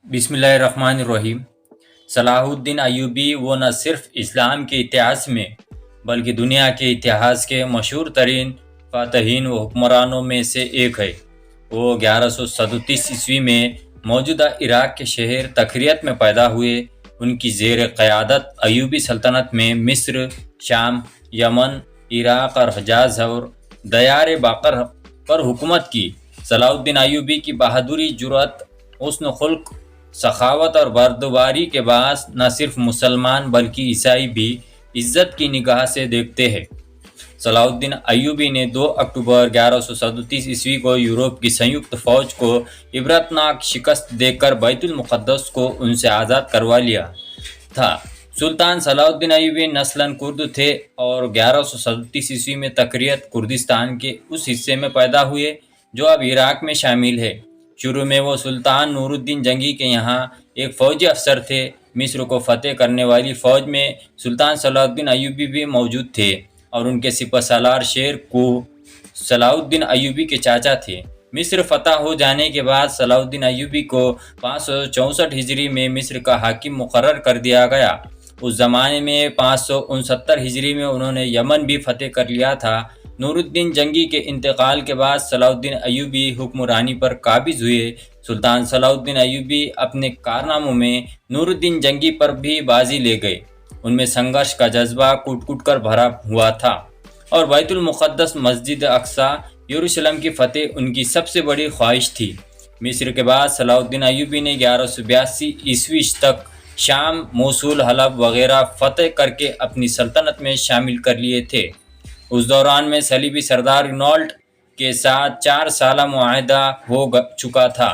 بسم اللہ الرحمن الرحیم۔ صلاح الدین ایوبی وہ نہ صرف اسلام کے اتہاس میں بلکہ دنیا کے اتہاس کے مشہور ترین فاتحین و حکمرانوں میں سے ایک ہے۔ وہ 1137 عیسوی میں موجودہ عراق کے شہر تکریت میں پیدا ہوئے۔ ان کی زیر قیادت ایوبی سلطنت میں مصر، شام، یمن، عراق اور حجاز اور دیار باقر پر حکومت کی۔ صلاح الدین ایوبی کی بہادری، جرأت، حسن خلق، سخاوت اور بردباری کے باعث نہ صرف مسلمان بلکہ عیسائی بھی عزت کی نگاہ سے دیکھتے ہیں۔ صلاح الدین ایوبی نے 2 اکتوبر 1137 عیسوی کو یورپ کی سیونکت فوج کو عبرتناک شکست دے کر بیت المقدس کو ان سے آزاد کروا لیا تھا۔ سلطان صلاح الدین ایوبی نسلاً کرد تھے اور 1137 عیسوی میں تکریت کردستان کے اس حصے میں پیدا ہوئے جو اب عراق میں شامل ہے۔ شروع میں وہ سلطان نور الدین جنگی کے یہاں ایک فوجی افسر تھے۔ مصر کو فتح کرنے والی فوج میں سلطان صلاح الدین ایوبی بھی موجود تھے اور ان کے سپہ سالار شیر کوہ صلاح الدین ایوبی کے چاچا تھے۔ مصر فتح ہو جانے کے بعد صلاح الدین ایوبی کو 564 ہجری میں مصر کا حاکم مقرر کر دیا گیا۔ اس زمانے میں 569 ہجری میں انہوں نے یمن بھی فتح کر لیا تھا۔ نور الدین جنگی کے انتقال کے بعد صلاح الدین ایوبی حکمرانی پر قابض ہوئے۔ سلطان صلاح الدین ایوبی اپنے کارناموں میں نور الدین جنگی پر بھی بازی لے گئے۔ ان میں سنگھرش کا جذبہ کوٹ کوٹ کر بھرا ہوا تھا اور بیت المقدس، مسجد اقصی، یروشلم کی فتح ان کی سب سے بڑی خواہش تھی۔ مصر کے بعد صلاح الدین ایوبی نے 1182 عیسوی تک شام، موصول، حلب وغیرہ فتح کر کے اپنی سلطنت میں شامل کر لیے تھے۔ اس دوران میں صلیبی سردار رینالڈ کے ساتھ 4 سالہ معاہدہ ہو چکا تھا،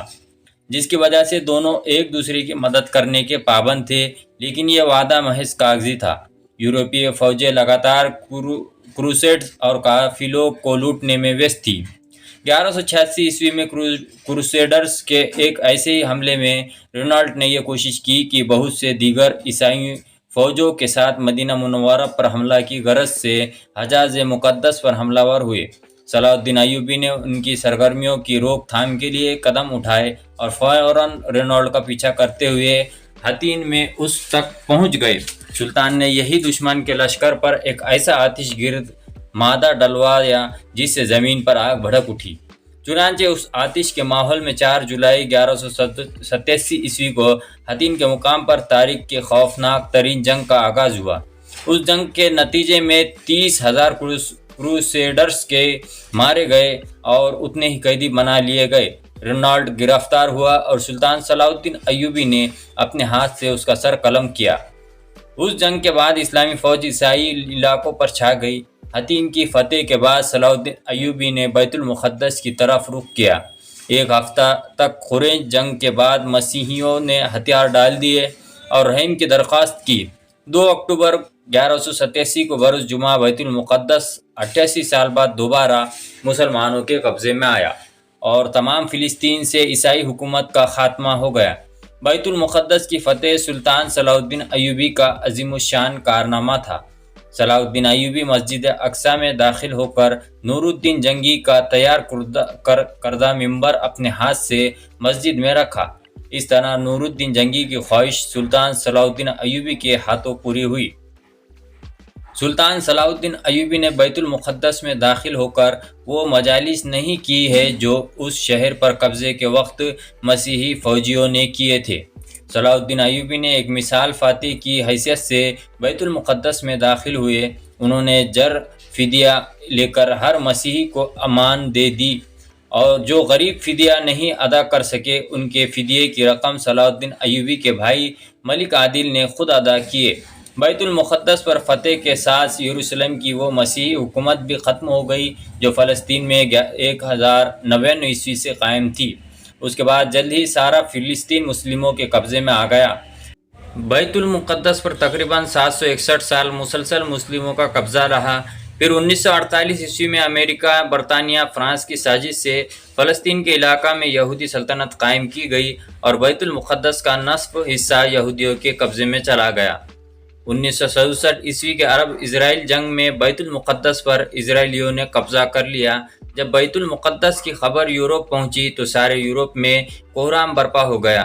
جس کی وجہ سے دونوں ایک دوسرے کی مدد کرنے کے پابند تھے، لیکن یہ وعدہ محض کاغذی تھا۔ یورپی فوجیں لگاتار کروسیڈز اور قافلوں کو لوٹنے میں ویست تھیں۔ 1186 عیسوی میں کروسیڈرز کے ایک ایسے ہی حملے میں رینالڈ نے یہ کوشش کی کہ بہت سے دیگر عیسائی فوجوں کے ساتھ مدینہ منورہ پر حملہ کی غرض سے حجاز مقدس پر حملہ ور ہوئے۔ صلاح الدین ایوبی نے ان کی سرگرمیوں کی روک تھام کے لیے قدم اٹھائے اور فوراً رینالڈ کا پیچھا کرتے ہوئے حطین میں اس تک پہنچ گئے۔ سلطان نے یہی دشمن کے لشکر پر ایک ایسا آتش گرد مادہ ڈلوایا جس سے زمین پر آگ بھڑک اٹھی۔ چنانچہ اس آتش کے ماحول میں 4 جولائی 1187 عیسوی کو حطین کے مقام پر تاریخ کی خوفناک ترین جنگ کا آغاز ہوا۔ اس جنگ کے نتیجے میں 30,000 کروسیڈرز کے مارے گئے اور اتنے ہی قیدی بنا لیے گئے۔ رینالڈ گرفتار ہوا اور سلطان صلاح الدین ایوبی نے اپنے ہاتھ سے اس کا سر قلم کیا۔ اس جنگ کے بعد اسلامی فوج عیسائی علاقوں پر چھا گئی۔ حطین کی فتح کے بعد صلاح الدین ایوبی نے بیت المقدس کی طرف رخ کیا۔ ایک ہفتہ تک خونریز جنگ کے بعد مسیحیوں نے ہتھیار ڈال دیے اور رحم کی درخواست کی۔ 2 اکتوبر 1187 کو بروز جمعہ بیت المقدس 88 سال بعد دوبارہ مسلمانوں کے قبضے میں آیا اور تمام فلسطین سے عیسائی حکومت کا خاتمہ ہو گیا۔ بیت المقدس کی فتح سلطان صلاح الدین ایوبی کا عظیم الشان کارنامہ تھا۔ صلاح الدین ایوبی مسجد اقصی میں داخل ہو کر نور الدین جنگی کا تیار کردہ منبر اپنے ہاتھ سے مسجد میں رکھا۔ اس طرح نور الدین جنگی کی خواہش سلطان صلاح الدین ایوبی کے ہاتھوں پوری ہوئی۔ سلطان صلاح الدین ایوبی نے بیت المقدس میں داخل ہو کر وہ مجالس نہیں کی ہے جو اس شہر پر قبضے کے وقت مسیحی فوجیوں نے کیے تھے۔ صلاح الدین ایوبی نے ایک مثال فاتح کی حیثیت سے بیت المقدس میں داخل ہوئے۔ انہوں نے فدیہ لے کر ہر مسیحی کو امان دے دی اور جو غریب فدیہ نہیں ادا کر سکے ان کے فدیے کی رقم صلاح الدین ایوبی کے بھائی ملک عادل نے خود ادا کیے۔ بیت المقدس پر فتح کے ساتھ یروشلم کی وہ مسیحی حکومت بھی ختم ہو گئی جو فلسطین میں 1099 عیسوی سے قائم تھی۔ اس کے بعد جلد ہی سارا فلسطین مسلموں کے قبضے میں آ گیا۔ بیت المقدس پر تقریباً 761 سال مسلسل مسلموں کا قبضہ رہا۔ پھر 1948 عیسوی میں امریکہ، برطانیہ، فرانس کی سازش سے فلسطین کے علاقہ میں یہودی سلطنت قائم کی گئی اور بیت المقدس کا نصف حصہ یہودیوں کے قبضے میں چلا گیا۔ 1967 عیسوی کے عرب اسرائیل جنگ میں بیت المقدس پر اسرائیلیوں نے قبضہ کر لیا۔ جب بیت المقدس کی خبر یورپ پہنچی تو سارے یورپ میں کوہرام برپا ہو گیا۔